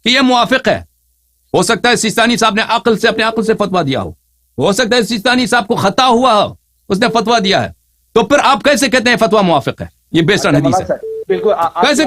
کہ یہ موافق ہے. ہو سکتا ہے سیستانی صاحب نے اپنے عقل سے فتویٰ دیا ہو سکتا ہے سیستانی صاحب کو خطا ہوا ہو, اس نے فتویٰ دیا ہے, تو پھر آپ کیسے کہتے ہیں فتویٰ موافق ہے؟ یہ بیسڈ آن حدیث ہے. کیسے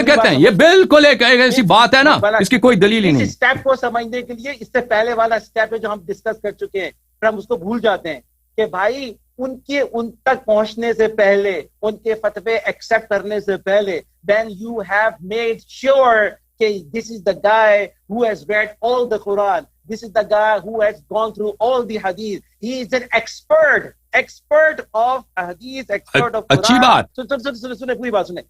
کہتے ہیں یہ بالکل ایک ایسی بات ہے نا, اس کی کوئی دلیل ہی نہیں. اس اسٹیپ کو سمجھنے کے لیے اس سے پہلے والا اسٹیپ ہے جو ہم ڈسکس کر چکے ہیں, پھر ہم اس کو بھول جاتے ہیں کہ بھائی ان تک پہنچنے سے پہلے, ان کے فتوے ایکسپٹ کرنے سے پہلے, then you have made sure کہ this is the guy who has read all the Quran, this is the guy who has gone through all the hadith, he is an expert of hadith, expert of Quran. اچھی بات. سنیں پوری بات سنیں.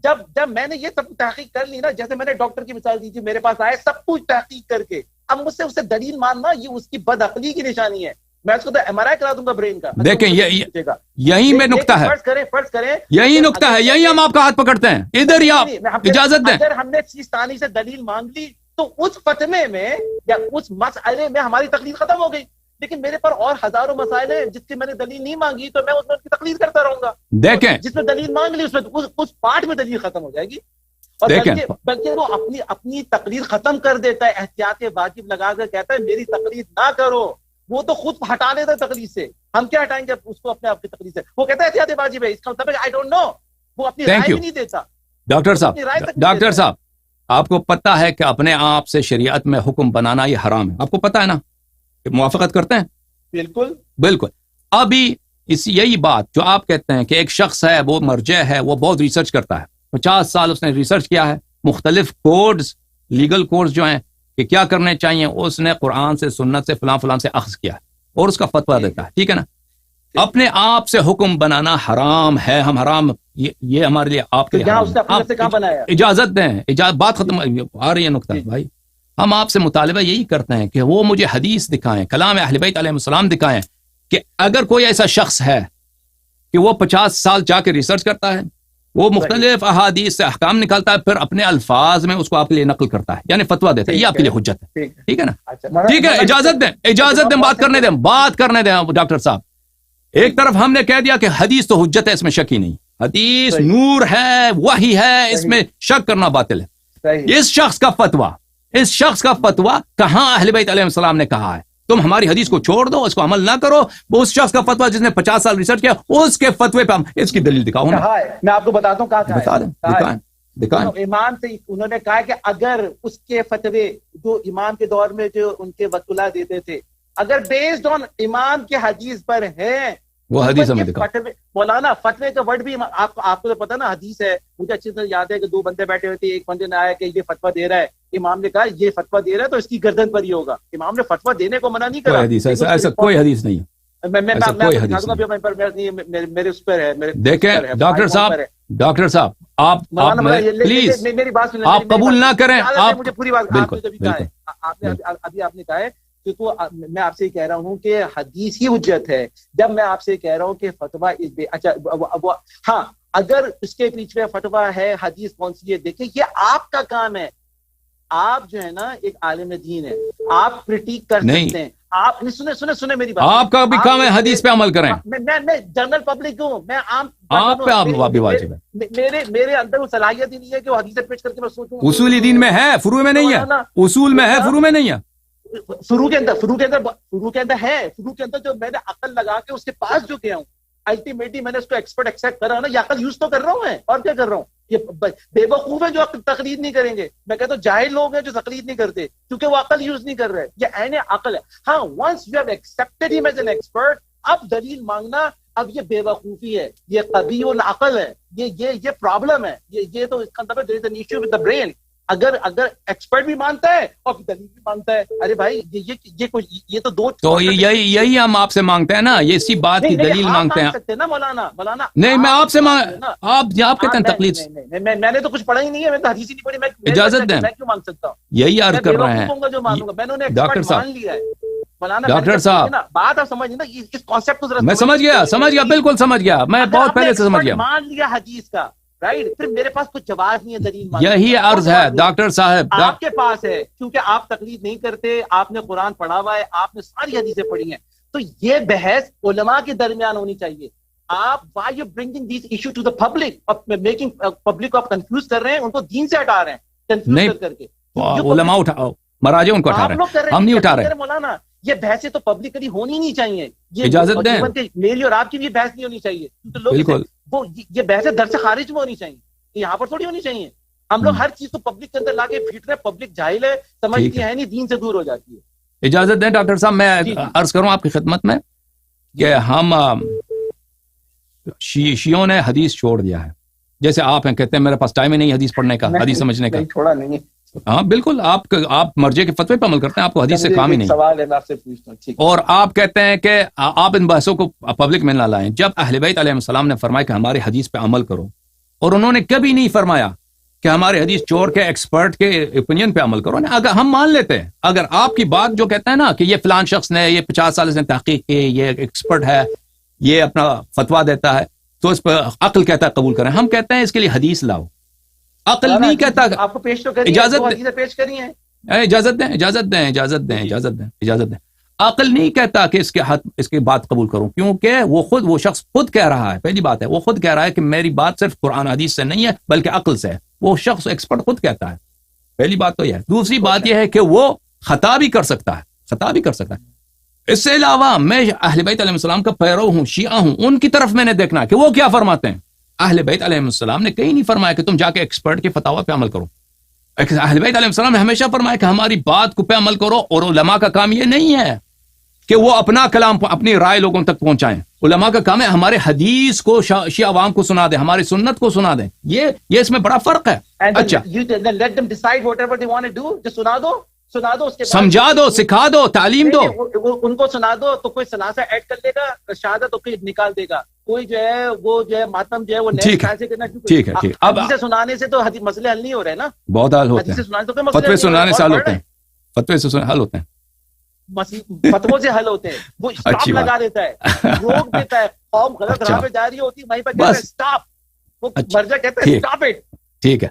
جب میں نے یہ سب تحقیق کر لی نا, جیسے میں نے ڈاکٹر کی مثال دی تھی, میرے پاس آئے سب کچھ تحقیق کر کے, اب مجھ سے اسے دلیل ماننا یہ اس کی بد عقلی کی نشانی ہے. میں اس کو تو ایم آر آئی کرا دوں گا برین کا. دیکھیں یہی میں نقطہ ہے, فرض کریں یہی نقطہ ہے, یہی ہم آپ کا ہاتھ پکڑتے ہیں. ادھر ہی آپ اجازت دیں. اگر ہم نے سیستانی سے دلیل مانگ لی تو اس فتوے میں یا اس مسئلے میں ہماری تقلید ختم ہو گئی. لیکن میرے پر اور ہزاروں مسائل ہیں جس کی میں نے دلیل نہیں مانگی, تو میں اس میں ان کی تقلید کرتا رہوں گا. دیکھیں جس میں دلیل مانگ لی اس میں اس پارٹ میں دلیل ختم ہو جائے گی, اور بلکہ وہ اپنی تقریر ختم کر دیتا ہے, احتیاط واجب لگا کر کہتا ہے میری تقلید نہ کرو. وہ تو خود ہٹا دیتا ہے تقلید سے, ہم کیا ہٹائیں گے اس کو اپنے آپ کی تقلید سے؟ وہ کہتا ہے احتیاط واجب ہے, اس کا مطلب ہے آئی ڈونٹ نو, وہ اپنی رائے بھی نہیں دیتا. ڈاکٹر صاحب آپ کو پتا ہے کہ اپنے آپ سے شریعت میں حکم بنانا یہ حرام ہے, آپ کو پتا ہے نا, موافقت کرتے ہیں؟ بالکل. ابھی یہی بات جو آپ کہتے ہیں کہ ایک شخص ہے وہ مرجع ہے, وہ بہت ریسرچ کرتا ہے, 50 سال اس نے ریسرچ کیا ہے, مختلف کوڈز, لیگل کوڈز جو ہیں کہ کیا کرنے چاہیے, اس نے قرآن سے, سنت سے, فلان سے اخذ کیا ہے اور اس کا فتویٰ دیتا ہے. ٹھیک ہے نا. اپنے آپ سے حکم بنانا حرام ہے, ہم حرام, یہ ہمارے لیے آپ کے اجازت دیں. بات ختم آ رہی ہے نقطہ بھائی. ہم آپ سے مطالبہ یہی کرتے ہیں کہ وہ مجھے حدیث دکھائیں, کلام اہل بیت علیہ السلام دکھائیں, کہ اگر کوئی ایسا شخص ہے کہ وہ 50 سال جا کے ریسرچ کرتا ہے, وہ مختلف احادیث سے احکام نکالتا ہے, پھر اپنے الفاظ میں اس کو آپ کے لیے نقل کرتا ہے, یعنی فتویٰ دیتا ہے, یہ آپ کے لیے حجت ہے. ٹھیک ہے نا, ٹھیک ہے, اجازت دیں, بات کرنے دیں ڈاکٹر صاحب. ایک طرف ہم نے کہہ دیا کہ حدیث تو حجت ہے, اس میں شک ہی نہیں, حدیث نور ہے, وحی ہے, اس میں شک کرنا باطل ہے. اس شخص کا فتویٰ کہاں اہل بیت علیہ السلام نے کہا ہے تم ہماری حدیث کو چھوڑ دو, اس کو عمل نہ کرو؟ وہ اس شخص کا فتویٰ جس نے 50 سال ریسرچ کیا, اس کے فتوے پہ ہم اس کی دلیل دکھاؤ. میں آپ کو بتاتا ہوں بتا دیں, دکھائیں. امام سے انہوں نے کہا کہ اگر اس کے فتوے جو امام کے دور میں جو ان کے وکلا دیتے تھے, اگر بیسڈ آن امام کے حدیث پر ہے, وہ حدیث ہمیں دکھاؤ. مولانا فتوے کا ورڈ بھی آپ کو تو پتا نا, حدیث ہے, مجھے اچھی طرح یاد ہے کہ 2 بندے بیٹھے ہوئے تھے, ایک بندے نے آیا کہ یہ فتویٰ دے رہا ہے, امام نے کہا یہ فتویٰ دے رہا ہے تو اس کی گردن پر ہی ہوگا. امام نے فتویٰ دینے کو منع نہیں کرا. ایسا کوئی حدیث نہیں ہے, میرے اس پر ہے. دیکھیں ڈاکٹر صاحب آپ پلیز میری بات سنیں, آپ قبول نہ کریں. مجھے پوری بات ابھی آپ نے کہا ہے تو میں آپ سے کہہ رہا ہوں کہ حدیث ہی حجت ہے. جب میں آپ سے کہہ رہا ہوں کہ فتویٰ, اچھا ہاں, اگر اس کے پیچھے فتویٰ ہے, حدیث کون سی ہے, دیکھیں یہ آپ کا کام ہے. آپ جو ہے نا ایک عالم دین ہے, آپ کرٹیک کر سکتے ہیں. آپ سنیں میری بات, آپ کا بھی کام ہے حدیث پہ عمل کریں. میں جنرل پبلک ہوں, میں عام, آپ پہ بھی واجب ہے. میرے اندر وہ صلاحیت ہی نہیں ہے کہ وہ حدیث پیش کر کے میں سوچوں. اصولی دین میں ہے, فروع میں نہیں ہے. اصول میں ہے, فروع میں نہیں ہے. فروع کے اندر ہے. فروع کے اندر جو میں نے عقل لگا کے اس کے پاس جو گیا ہوں, الٹیمیٹلی میں نے اس کو ایکسپرٹ ایکسپٹ کرا نا, یہ عقل یوز تو کر رہا ہوں میں, اور کیا کر رہا ہوں. یہ بے وقوف ہے جو تقلید نہیں کریں گے. میں کہتا ہوں جاہل لوگ ہیں جو تقلید نہیں کرتے کیونکہ وہ عقل یوز نہیں کر رہے. یہ عین عقل ہے. ہاں, once you have accepted him as an expert, اب دلیل مانگنا اب یہ بے وقوفی ہے, یہ قبیح العقل ہے, یہ پرابلم ہے. یہ تو اس کا مطلب there is an issue with the brain. اگر ایکسپرٹ بھی مانتا ہے اور دلیل بھی مانتا ہے, ارے بھائی یہ تو دو, تو یہی ہم آپ سے مانگتے ہیں نا, یہ اسی بات کی دلیل مانگتے ہیں نا مولانا. نہیں, میں آپ سے آپ کہتے ہیں تقلید. میں نے تو کچھ پڑھا ہی نہیں ہے, میں تو حدیث ہی نہیں پڑھی. میں اجازت دیں, میں کیوں مانگ سکتا ہوں؟ یہی عرض کر رہے ہیں جو مانوں گا. میں نے ڈاکٹر صاحب, لیا ہے. ڈاکٹر صاحب بات آپ سمجھ نا, اس کانسیپٹ کو میں سمجھ گیا, بالکل سمجھ گیا, میں بہت پہلے سے سمجھ گیا. مان لیا حدیث کا, رائٹ, پھر میرے پاس کچھ جواب نہیں ہے دلیل. یہی عرض ہے ڈاکٹر صاحب, آپ کے پاس ہے کیونکہ آپ تقلید نہیں کرتے, آپ نے قرآن پڑھا ہوا ہے, آپ نے ساری حدیثیں پڑھی ہیں. تو یہ بحث علماء کے درمیان ہونی چاہیے. آپ why you bringing these issue to the public, making public کو آپ کنفیوز کر رہے ہیں, ان کو دین سے ہٹا رہے ہیں کنفیوز کر کے. علماء اٹھاؤ مراجع ان کو اٹھا رہے ہیں, ہم نہیں اٹھا رہے. مولانا یہ بحثیں تو پبلکلی ہونی نہیں چاہیے, اجازت دیں میری اور آپ کی بھی بحث نہیں ہونی چاہیے, بالکل وہ یہ بحثیں در سے خارج میں ہونی چاہیے, یہاں پر تھوڑی ہونی چاہیے. ہم لوگ ہر چیز کو پبلک کے اندر لا کے پھیٹ رہے, پبلک جاہل ہے, سمجھتی ہے نہیں, دین سے دور ہو جاتی ہے. اجازت دیں ڈاکٹر صاحب, میں عرض کروں آپ کی خدمت میں کہ ہم شیعوں نے حدیث چھوڑ دیا ہے, جیسے آپ ہیں کہتے ہیں میرے پاس ٹائم ہی نہیں حدیث پڑھنے کا, حدیث سمجھنے کا. چھوڑا نہیں, ہاں بالکل, آپ مرجع کے فتوے پہ عمل کرتے ہیں, آپ کو حدیث سے کام ہی نہیں. سوال ہے میں آپ سے پوچھتا ہوں, اور آپ کہتے ہیں کہ آپ ان بحثوں کو پبلک میں نہ لائیں. جب اہل بیت علیہ السلام نے فرمایا کہ ہماری حدیث پہ عمل کرو, اور انہوں نے کبھی نہیں فرمایا کہ ہماری حدیث چور کے ایکسپرٹ کے اوپینین پہ عمل کرو. اگر ہم مان لیتے ہیں, اگر آپ کی بات جو کہتے ہیں نا کہ یہ فلان شخص نے یہ 50 سال سے تحقیق کی, یہ ایکسپرٹ ہے, یہ اپنا فتوا دیتا ہے, تو اس پہ عقل کہتا ہے قبول کریں. ہم کہتے ہیں اس کے لیے حدیث لاؤ, عقل نہیں کہتا. آپ کو پیش تو کریے, اجازت پیش کری ہیں, اجازت دیں اجازت دیں اجازت دیں اجازت دیں اجازت دیں. عقل نہیں کہتا کہ اس کی بات قبول کروں, کیونکہ وہ شخص خود کہہ رہا ہے. پہلی بات ہے وہ خود کہہ رہا ہے کہ میری بات صرف قرآن حدیث سے نہیں ہے بلکہ عقل سے ہے. وہ شخص ایکسپرٹ خود کہتا ہے. پہلی بات تو یہ ہے. دوسری بات یہ ہے کہ وہ خطا بھی کر سکتا ہے, خطا بھی کر سکتا ہے. اس سے علاوہ میں اہل بیت علیہ السلام کا پیرو ہوں, شیعہ ہوں, ان کی طرف میں نے دیکھنا ہے کہ وہ کیا فرماتے ہیں. اہل بیت علیہ السلام نے کہیں نہیں فرمایا کہ تم جا کے ایکسپرٹ کے فتاوا پہ عمل کرو. اہل بیت علیہ السلام نے ہمیشہ فرمایا کہ ہماری بات کو پہ عمل کرو, اور علماء کا کام یہ نہیں ہے کہ وہ اپنا کلام اپنی رائے لوگوں تک پہنچائیں. علماء کا کام ہے ہمارے حدیث کو شیعہ عوام کو سنا دیں, ہماری سنت کو سنا دیں. یہ اس میں بڑا فرق ہے. اچھا سنا دو, سمجھا دو, سکھا دو, تعلیم دو, ان کو سنا دو, تو کوئی سناسا ایڈ کر لے گا, شہادت تو کوئی نکال دے گا, کوئی جو ہے وہ جو ہے ماتم جو ہے وہ ٹھیک ہے. اب سے سنانے سے تو مسئلے حل نہیں ہو رہے نا, بہت حل ہوتے ہیں, فتوے سنانے سے حل ہوتے ہیں, فتوے سے حل ہوتے ہیں, فتووں سے حل ہوتے ہیں. وہ اسٹاپ لگا دیتا ہے, روک دیتا ہے, قوم غلط راہ پہ جا رہی ہوتی ہے, وہیں پہ کہتا ہے اسٹاپ, وہ مرجع کہتا ہے اسٹاپ اٹ. ٹھیک ہے,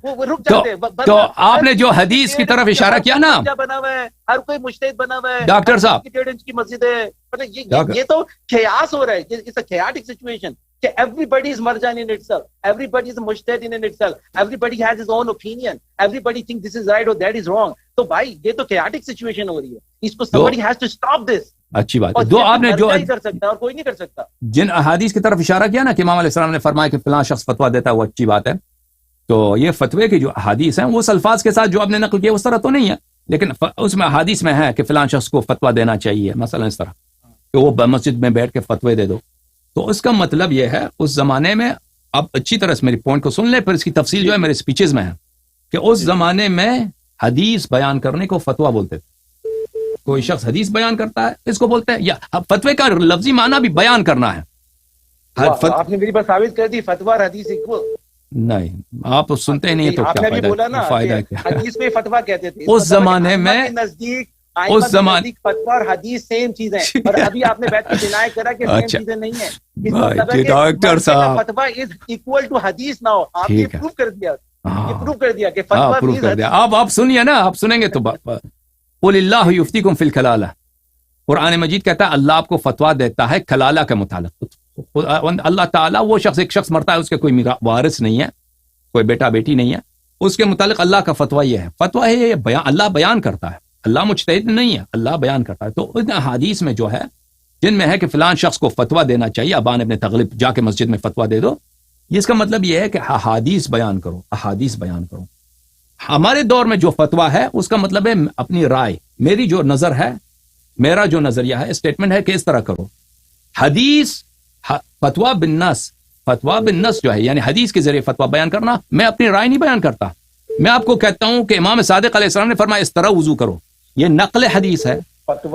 تو آپ نے جو حدیث کی طرف اشارہ کیا نا, بنا ہوا ہے, ہر کوئی مجتہد بنا ہوا ہے, ڈاکٹر صاحب 1.5 انچ کی مسجد ہے, یہ تو خیاس ہو رہا ہے. اٹس اے chaotic situation کہ everybody is marjan in itself, everybody is mujtahid in itself, everybody has his own opinion, everybody thinks this is right or that is wrong. تو بھائی یہ تو chaotic situation ہو رہی ہے, اس کو somebody has to stop this. اچھی بات ہے. دو آپ نے جو کر سکتا اور کوئی نہیں کر سکتا, جن احادیث کی طرف اشارہ کیا نا کہ امام علیہ السلام نے فرمایا کہ فلاں شخص فتوا دیتا ہے, وہ اچھی بات ہے. تو یہ فتوے کی جو احادیث ہیں وہ الفاظ کے ساتھ جو آپ نے نقل کیا اس طرح تو نہیں ہے, لیکن اس میں احادیث میں ہے کہ فلاں شخص کو فتوا دینا چاہیے, مثلا اس طرح کہ وہ مسجد میں بیٹھ کے فتوے دے دو. تو اس کا مطلب یہ ہے اس زمانے میں, آپ اچھی طرح سے میری پوائنٹ کو سن لیں, پھر اس کی تفصیل جو ہے میرے سپیچز میں ہے, کہ اس زمانے میں حدیث بیان کرنے کو فتوا بولتے تھے. کوئی شخص حدیث بیان کرتا ہے اس کو بولتے ہیں, یا فتوے کا لفظی معنی بھی بیان کرنا ہے. آپ نے میری بات ثابت کر دی, فتوا اور حدیث نہیں, آپ سنتے ہی نہیں تو کیا فائدہ کیا. حدیث میں فتوا کہتے تھے اس زمانے میں, نزدیک اس زمانے فتوا اور حدیث سیم چیزیں, اور ابھی آپ نے بیٹھ کے ڈینائی کرا کہ سیم چیزیں نہیں ہیں. ڈاکٹر صاحب فتوا از ایکول ٹو حدیث نہ ہو, آپ نے پروف کر دیا, یہ پروف کر دیا کہ فتوا پروف کر دیا. آپ سنیے نا, آپ سنیں گے تو قل اللہ یفتیکم فی الکلالہ, قرآن مجید کہتا ہے اللہ آپ کو فتوا دیتا ہے کلالہ کے متعلق. اللہ تعالیٰ, وہ شخص, ایک شخص مرتا ہے, اس کے کوئی وارث نہیں ہے, کوئی بیٹا بیٹی نہیں ہے, اس کے متعلق اللہ کا فتویٰ یہ ہے. فتویٰ ہے یہ بیان, اللہ بیان کرتا ہے, اللہ مجتہد نہیں ہے, اللہ بیان کرتا ہے. تو ان حدیث میں جو ہے جن میں ہے کہ فلان شخص کو فتویٰ دینا چاہیے, ابان ابن تغلب جا کے مسجد میں فتویٰ دے دو, اس کا مطلب یہ ہے کہ احادیث بیان کرو, احادیث بیان کرو. ہمارے دور میں جو فتویٰ ہے اس کا مطلب ہے اپنی رائے, میری جو نظر ہے, میرا جو نظریہ ہے, اسٹیٹمنٹ ہے کہ اس طرح کرو. حدیث فتویٰ بالنص, فتویٰ بالنص جو ہے یعنی حدیث کے ذریعے فتویٰ بیان کرنا, میں اپنی رائے نہیں بیان کرتا. میں آپ کو کہتا ہوں کہ امام صادق علیہ السلام نے فرمایا اس طرح وضو کرو, یہ نقل حدیث ہے.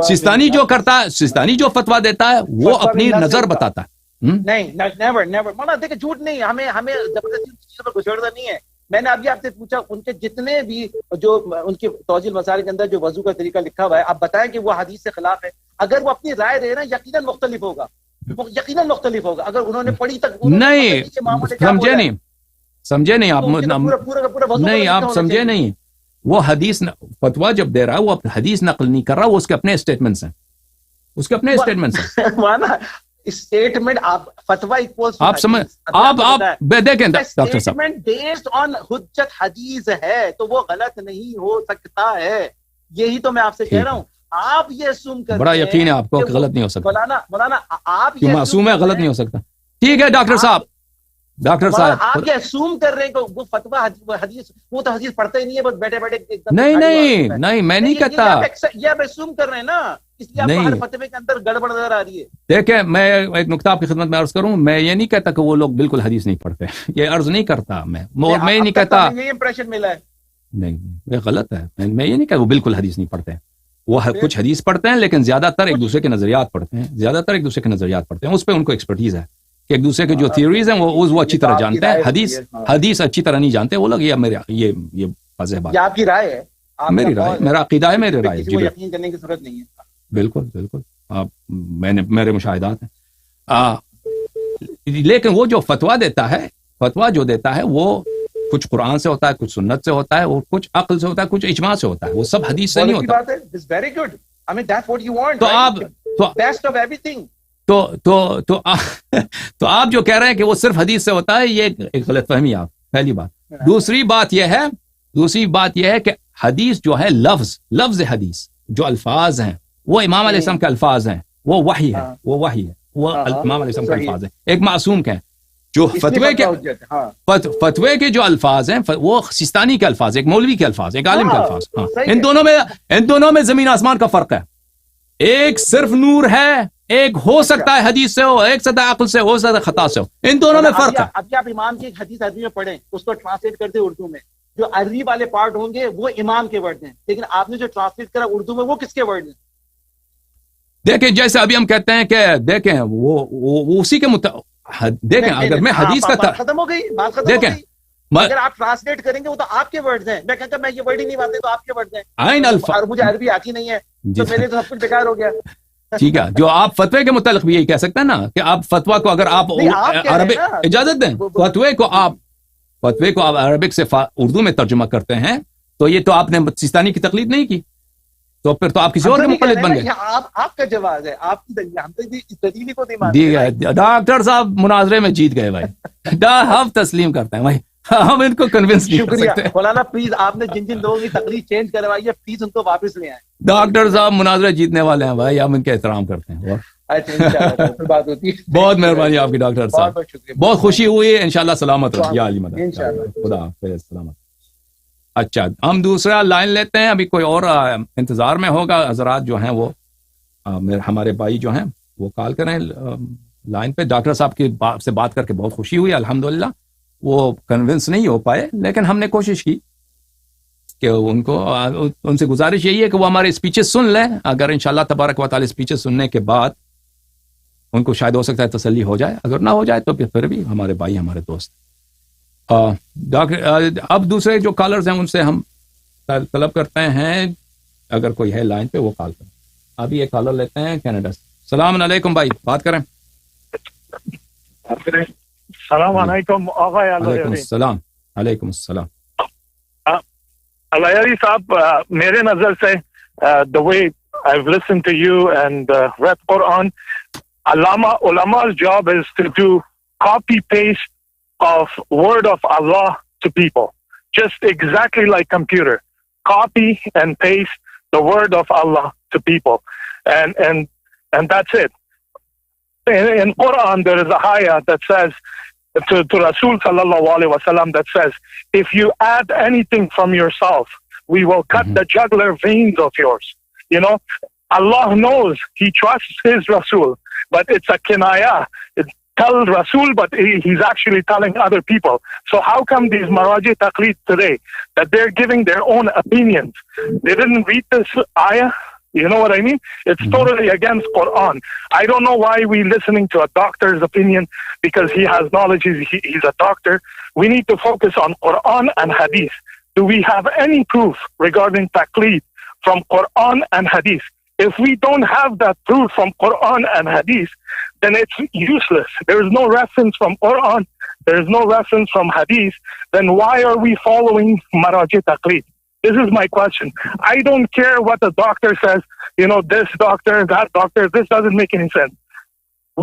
سستانی جو کرتا ہے, سستانی جو فتویٰ دیتا ہے وہ اپنی نظر بتاتا ہے. نہیں, نیور نیور مولانا, دیکھیں جھوٹ نہیں, ہمیں زبردستی چیزوں پر گھسڑنا نہیں ہے. میں نے ابھی آپ سے پوچھا ان کے جتنے بھی جو ان کے توجیہ مسائل کے اندر جو وضو کا طریقہ لکھا ہوا ہے, آپ بتائیں کہ وہ حدیث سے خلاف ہے. اگر وہ اپنی رائے دے نا یقیناً مختلف ہوگا, یقیناً مختلف ہوگا. اگر انہوں نے پڑھی تک نہیں سمجھے, نہیں سمجھے, نہیں آپ نہیں, آپ سمجھے نہیں. وہ حدیث فتویٰ جب دے رہا ہے وہ حدیث نقل نہیں کر رہا, وہ اس کے اپنے اسٹیٹمنٹس ہیں, اس کے اپنے اسٹیٹمنٹس ہیں. اسٹیٹمنٹ آپ فتویٰ ایکوالز آپ سمجھ آپ دیکھیں ڈاکٹر صاحب اسٹیٹمنٹ بیسڈ آن حجت حدیث ہے تو وہ غلط نہیں ہو سکتا ہے. یہی تو میں آپ سے کہہ رہا ہوں. آپ یہ assume کرتے ہیں, بڑا یقین ہے آپ کو کہ غلط نہیں ہو سکتا. مولانا آپ کیوں معصوم ہے, غلط نہیں ہو سکتا. ٹھیک ہے ڈاکٹر صاحب, ڈاکٹر صاحب آپ یہ assume کر رہے ہیں کہ وہ فتویٰ حدیث, وہ تو حدیث پڑھتے ہی نہیں ہے, بس بیٹھے بیٹھے نہیں میں نہیں کہتا. یہ آپ assume کر رہے ہیں نا, اس لیے آپ کو ہر فتوے کے اندر گڑبڑ نظر آ رہی ہے. دیکھیں میں ایک نقطہ آپ کی خدمت میں عرض کروں, میں یہ نہیں کہتا کہ وہ لوگ بالکل حدیث نہیں پڑھتے, یہ عرض نہیں کرتا میں یہ نہیں کہتا. یہ امپریشن ملا ہے. نہیں یہ غلط ہے, میں یہ نہیں کہتا وہ بالکل حدیث نہیں پڑھتے. وہ کچھ حدیث پڑھتے ہیں لیکن زیادہ تر ایک دوسرے کے نظریات پڑھتے ہیں, زیادہ تر ایک دوسرے کے نظریات پڑھتے ہیں. اس پہ ان کو ایکسپرٹیز ہے کہ ایک دوسرے کے جو تھیوریز ہیں وہ اچھی طرح جانتے ہیں. حدیث اچھی طرح نہیں جانتے وہ لوگ. یہ واضح بات. یہ آپ کی رائے ہے, میری رائے, میرا عقیدہ ہے, میری رائے. جی یقین کرنے کی ضرورت نہیں ہے. بالکل بالکل, آپ میرے مشاہدات ہیں. لیکن وہ جو فتویٰ دیتا ہے, فتویٰ جو دیتا ہے وہ کچھ قرآن سے ہوتا ہے, کچھ سنت سے ہوتا ہے, اور کچھ عقل سے ہوتا ہے, کچھ اجماع سے ہوتا ہے. وہ سب حدیث سے نہیں ہوتا. تو آپ جو کہہ رہے ہیں کہ وہ صرف حدیث سے ہوتا ہے, یہ ایک غلط فہمی ہے آپ. پہلی بات. دوسری بات یہ ہے کہ حدیث جو ہے لفظ حدیث جو الفاظ ہیں وہ امام علیہ السلام کے الفاظ ہیں, وہ وحی ہے, وہ امام علیہ السلام کے الفاظ ہیں. ایک معصوم کے ہیں جو فتوے کے جو الفاظ ہیں وہ سیستانی کے الفاظ, ایک مولوی کے الفاظ, ایک عالم کے الفاظ. ان دونوں میں زمین آسمان کا فرق ہے. ایک صرف نور ہے, ایک ہو سکتا ہے حدیث سے ہو, ایک سکتا ہے عقل سے ہو, سکتا ہے خطا سے ہو. ان دونوں میں فرق ہے. ابھی آپ امام کی ایک حدیث عربی میں پڑھیں, اس کو ٹرانسلیٹ کر دیں اردو میں. جو عربی والے پارٹ ہوں گے وہ امام کے ورڈ ہیں, لیکن آپ نے جو ٹرانسلیٹ کرا اردو میں وہ کس کے ورڈ ہیں؟ دیکھیں جیسے ابھی ہم کہتے ہیں کہ دیکھیں وہ اسی کے دیکھیں اگر میں حدیث کا ختم ہو گئی بات, ختم ہو گئی. اگر آپ ٹرانسلیٹ کریں گے وہ تو آپ کے ورڈز ہیں. میں کہتا میں یہ ورڈ ہی نہیں مانتے تو آپ کے ورڈز ہیں, اور مجھے عربی آتی نہیں ہے تو میرے تو سب کچھ بیکار ہو گیا. ٹھیک ہے, جو آپ فتوے کے متعلق بھی یہی کہہ سکتے ہیں نا کہ آپ فتویٰ کو اگر آپ عربی اجازت دیں, فتوے کو آپ عربک سے اردو میں ترجمہ کرتے ہیں تو یہ تو آپ نے سیستانی کی تقلید نہیں کی, تو پھر تو آپ کسی اور کے مقلد بن گئے. آپ کا جواز ہے, آپ کی دلیل کو نہیں مانتے. ڈاکٹر صاحب مناظرے میں جیت گئے بھائی, ہم تسلیم کرتے ہیں بھائی, ہم ان کو کنونس نہیں کر سکتے. مولانا پلیز آپ نے جن لوگوں کی تقریر چینج کروائی ہے پلیز ان کو واپس لے آئیں. ڈاکٹر صاحب مناظرے جیتنے والے ہیں بھائی, ہم ان کے احترام کرتے ہیں. بہت مہربانی آپ کی ڈاکٹر صاحب, بہت خوشی ہوئی. انشاءاللہ سلامت رہو یا علی مدد, خدا حافظ, سلامت. اچھا ہم دوسرا لائن لیتے ہیں, ابھی کوئی اور انتظار میں ہوگا. حضرات جو ہیں وہ ہمارے بھائی جو ہیں وہ کال کریں لائن پہ. ڈاکٹر صاحب کی سے بات کر کے بہت خوشی ہوئی الحمدللہ. وہ کنونس نہیں ہو پائے لیکن ہم نے کوشش کی کہ ان سے گزارش یہی ہے کہ وہ ہمارے اسپیچز سن لیں. اگر انشاءاللہ تبارک و تعالی اسپیچز سننے کے بعد ان کو شاید ہو سکتا ہے تسلی ہو جائے, اگر نہ ہو جائے تو پھر بھی ہمارے بھائی ہمارے دوست. ڈاکٹر اب دوسرے جو کالرز ہیں ان سے ہم طلب کرتے ہیں اگر کوئی ہے لائن پہ وہ کال کریں. ابھی یہ کالر لیتے ہیں کینیڈا سے. السلام علیکم بھائی, بات کریں. السلام علیکم آقا. علیکم السلام. علیکم السلام. Alayari صاحب, میرے نظر سے the way I've listened to you and read Quran, ulama's job is to do copy paste of word of Allah to people, just exactly like computer, copy and paste the word of Allah to people, and that's it. In Quran there is a ayah that says to Rasul sallallahu alaihi wasallam that says, if you add anything from yourself, we will cut the jugular veins of yours. You know, Allah knows, He trusts His Rasul, but it's a kinaya. It's tell Rasul, but he's actually telling other people. So how come these Maraji Taqleed today, that they're giving their own opinions? They didn't read this ayah. You know what I mean? It's totally against Quran. I don't know why we're listening to a doctor's opinion because he has knowledge, he's a doctor. We need to focus on Quran and Hadith. Do we have any proof regarding Taqleed from Quran and Hadith? If we don't have that proof from Quran and Hadith, then it's useless. There is no reference from Quran, there is no reference from Hadith, then why are we following Maraji Taqleed? This is my question. I don't care what the doctor says, you know, this doctor, that doctor, this doesn't make any sense.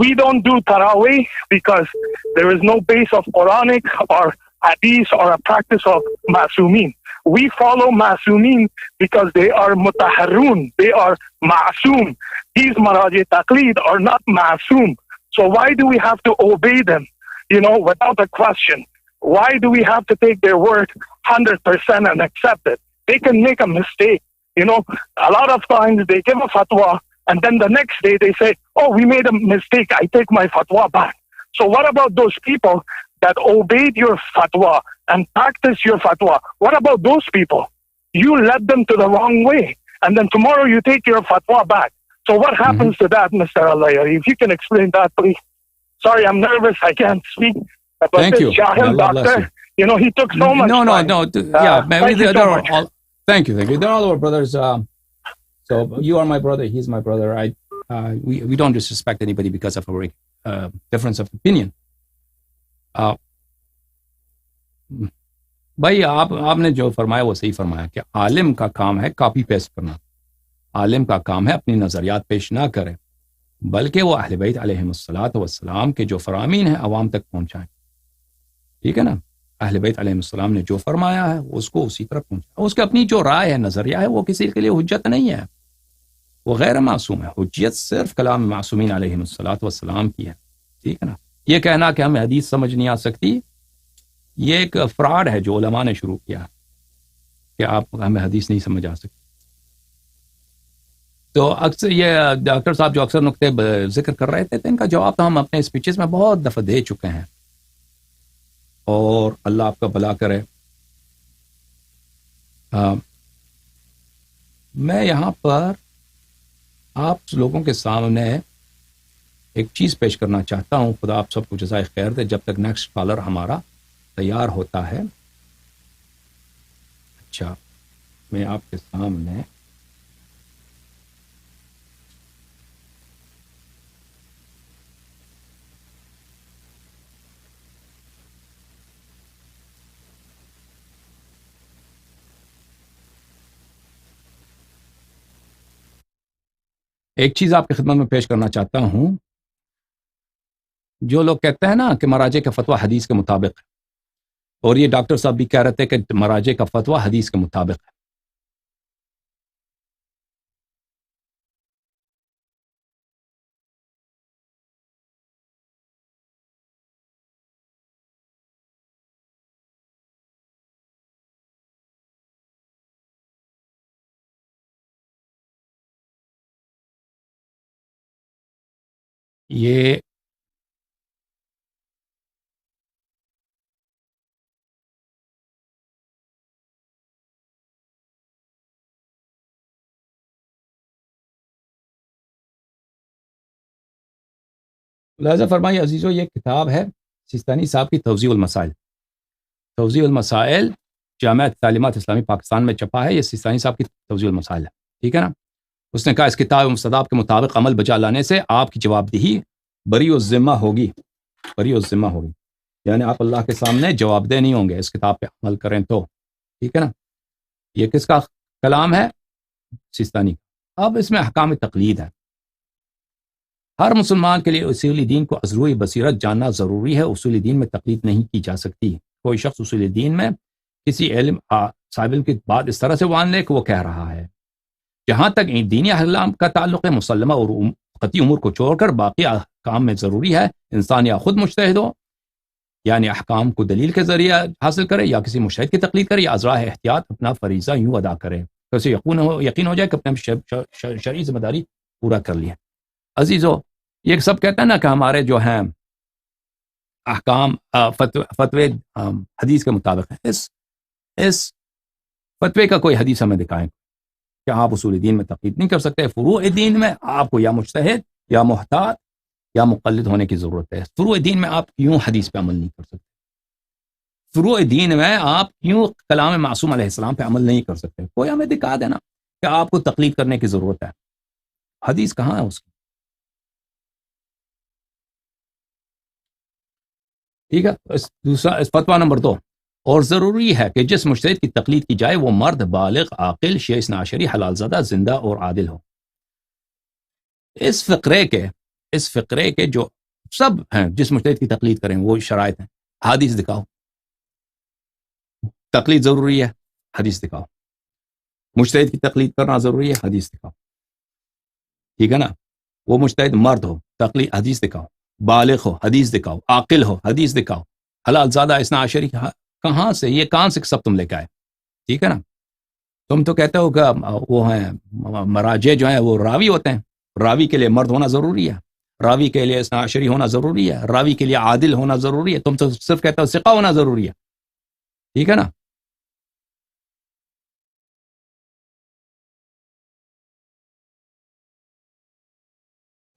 We don't do Taraweeh because there is no base of Quranic or Hadith or a practice of Ma'sumin. We follow Ma'sumin because they are Mutaharun, they are Ma'sum. These Maraji Taqleed are not Ma'sum. So why do we have to obey them, without a question? Why do we have to take their word 100% and accept it? They can make a mistake. A lot of times they give a fatwa and then the next day they say, oh, we made a mistake, I take my fatwa back. So what about those people that obeyed your fatwa and practiced your fatwa? What about those people? You led them to the wrong way and then tomorrow you take your fatwa back. So what happens to that, Mr. Al-Layari? If you can explain that, please. Sorry, I'm nervous, I can't speak. But Thank you. Jahil doctor, he took so much No. time. Thank you so much. Thank you. They're all our brothers. So you are my brother, he's my brother. We don't disrespect anybody because of our difference of opinion. بھائی آپ نے جو فرمایا وہ صحیح فرمایا کہ عالم کا کام ہے کاپی پیسٹ کرنا. عالم کا کام ہے اپنی نظریات پیش نہ کرے بلکہ وہ اہل بیت علیہم الصلوۃ والسلام کے جو فرامین ہیں عوام تک پہنچائیں. ٹھیک ہے نا؟ اہل بیت علیہم السلام نے جو فرمایا ہے اس کو اسی طرح پہنچائیں. اس کے اپنی جو رائے ہے، نظریہ ہے، وہ کسی کے لیے حجت نہیں ہے، وہ غیر معصوم ہے. حجت صرف کلام معصومین علیہم الصلوۃ والسلام کی ہے. ٹھیک ہے نا؟ یہ کہنا کہ ہمیں حدیث سمجھ نہیں آ سکتی، یہ ایک فراڈ ہے جو علماء نے شروع کیا کہ آپ ہمیں حدیث نہیں سمجھ آ سکتی. تو اکثر یہ ڈاکٹر صاحب جو اکثر نقطے ذکر کر رہے تھے، ان کا جواب تو ہم اپنے اسپیچز میں بہت دفعہ دے چکے ہیں، اور اللہ آپ کا بھلا کرے. میں یہاں پر آپ لوگوں کے سامنے ایک چیز پیش کرنا چاہتا ہوں. خدا آپ سب کو جزائے خیر دے. جب تک نیکسٹ کالر ہمارا تیار ہوتا ہے، اچھا، میں آپ کے سامنے ایک چیز آپ کی خدمت میں پیش کرنا چاہتا ہوں. جو لوگ کہتے ہیں نا کہ مراجع کا فتویٰ حدیث کے مطابق ہے، اور یہ ڈاکٹر صاحب بھی کہہ رہے تھے کہ مراجع کا فتویٰ حدیث کے مطابق ہے. یہ لہذا فرمائیے عزیزو، یہ کتاب ہے سیستانی صاحب کی توضیح المسائل. توضیح المسائل جامعہ تعلیمات اسلامی پاکستان میں چھپا ہے. یہ سیستانی صاحب کی توضیح المسائل ہے. ٹھیک ہے نا؟ اس نے کہا اس کتاب مستضاف کے مطابق عمل بجا لانے سے آپ کی جواب دہی بری الذمہ ہوگی. بری الذمہ ہوگی یعنی آپ اللہ کے سامنے جواب دہ نہیں ہوں گے اس کتاب پہ عمل کریں تو. ٹھیک ہے نا؟ یہ کس کا کلام ہے؟ سیستانی. اب اس میں احکام تقلید ہے. ہر مسلمان کے لیے اصول دین کو از روئے بصیرت جاننا ضروری ہے. اصول دین میں تقلید نہیں کی جا سکتی. کوئی شخص اصول دین میں کسی علم صاحب علم کی بات اس طرح سے مان لے کہ وہ کہہ رہا ہے. جہاں تک دینی احکام کا تعلق ہے، مسلمہ اور قطعی امور کو چھوڑ کر باقی احکام میں ضروری ہے انسان یا خود مجتہد ہو، یعنی احکام کو دلیل کے ذریعے حاصل کرے، یا کسی مجتہد کی تقلید کرے، یا ازراہ احتیاط اپنا فریضہ یوں ادا کرے تو اسے یقین ہو جائے کہ اپنے شرعی ذمہ داری پورا کر لی ہے. عزیزو، یہ سب کہتے ہیں نا کہ ہمارے جو ہیں احکام فتوے حدیث کے مطابق ہیں. اس فتوے کا کوئی حدیث ہمیں دکھائیں کہ آپ اصول دین میں تقلید نہیں کر سکتے. فروع دین میں آپ کو یا مجتہد یا محتاط یا مقلد ہونے کی ضرورت ہے. فروع دین میں آپ کیوں حدیث پہ عمل نہیں کر سکتے؟ فروع دین میں آپ کیوں کلام معصوم علیہ السلام پہ عمل نہیں کر سکتے؟ کوئی ہمیں دکھا دینا کہ آپ کو تقلید کرنے کی ضرورت ہے. حدیث کہاں ہے اس کی؟ ٹھیک ہے. دوسرا فتویٰ نمبر 2، اور ضروری ہے کہ جس مجتہد کی تقلید کی جائے وہ مرد بالغ عاقل شیعہ اثنا عشری حلال زدہ زندہ اور عادل ہو. اس فقرے کے اس فقرے کے جو سب ہیں جس مجتہد کی تقلید کریں وہ شرائط ہیں. حدیث دکھاؤ. تقلید ضروری ہے, حدیث دکھاؤ. مجتہد کی تقلید کرنا ضروری ہے, حدیث دکھاؤ. ٹھیک ہے نا. وہ مجتہد مرد ہو, تقلید حدیث دکھاؤ. بالغ ہو, حدیث دکھاؤ. عاقل ہو, حدیث دکھاؤ. حلال زادہ اثنا عشری کہاں سے, یہ کہاں سے سب تم لے کے آئے؟ ٹھیک ہے نا. تم تو کہتے ہو کہ وہ ہیں مراجع جو ہیں وہ راوی ہوتے ہیں. راوی کے لیے مرد ہونا ضروری ہے, راوی کے لیے اثنا عشری ہونا ضروری ہے, راوی کے لیے عادل ہونا ضروری ہے. تم تو صرف کہتے ہو ثقہ ہونا ضروری ہے. ٹھیک ہے نا.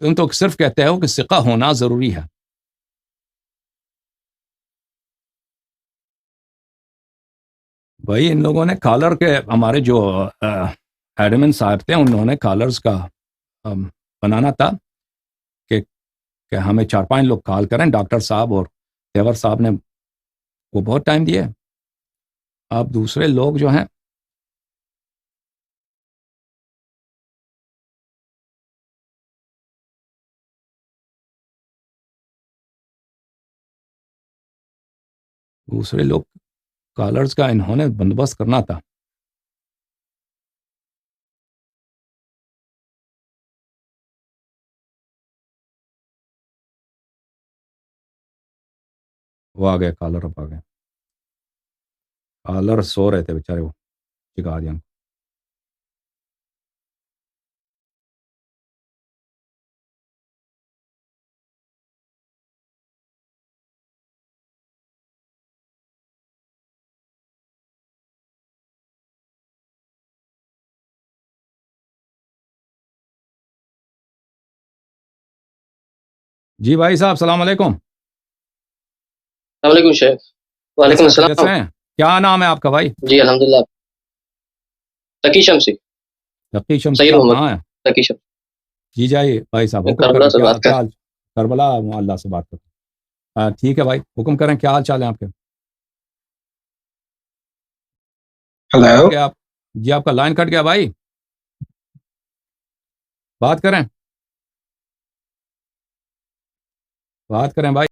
تم تو صرف کہتے ہو کہ ثقہ ہونا ضروری ہے. بھائی ان لوگوں نے کالر کے, ہمارے جو ایڈمن صاحب تھے انہوں نے کالرز کا بنانا تھا کہ ہمیں 4-5 لوگ کال کریں. ڈاکٹر صاحب اور تیور صاحب نے وہ بہت ٹائم دیا. آپ دوسرے لوگ جو ہیں کالرز کا انہوں نے بندوبست کرنا تھا. وہ آ گئے کالر, اب آ گئے کالر. سو رہے تھے بیچارے, وہ جگا دیا. جی بھائی صاحب السلام علیکم. السلام علیکم شیخ. وعلیکم السلام. کیسے ہیں؟ کیا نام ہے آپ کا بھائی؟ جی الحمدللہ. تقی شمسی. تقی شمسی سید صاحب محمد کہاں ہیں؟ تقی شمسی. جی جائیے بھائی صاحب, حکم کربلا کریں سے کیا بات کر. حال؟ کربلا اللہ سے بات کریں. ٹھیک ہے بھائی, حکم کریں, کیا حال چال ہے آپ کے؟ ہلو. آپ جی آپ کا لائن کٹ گیا بھائی, بات کریں بھائی.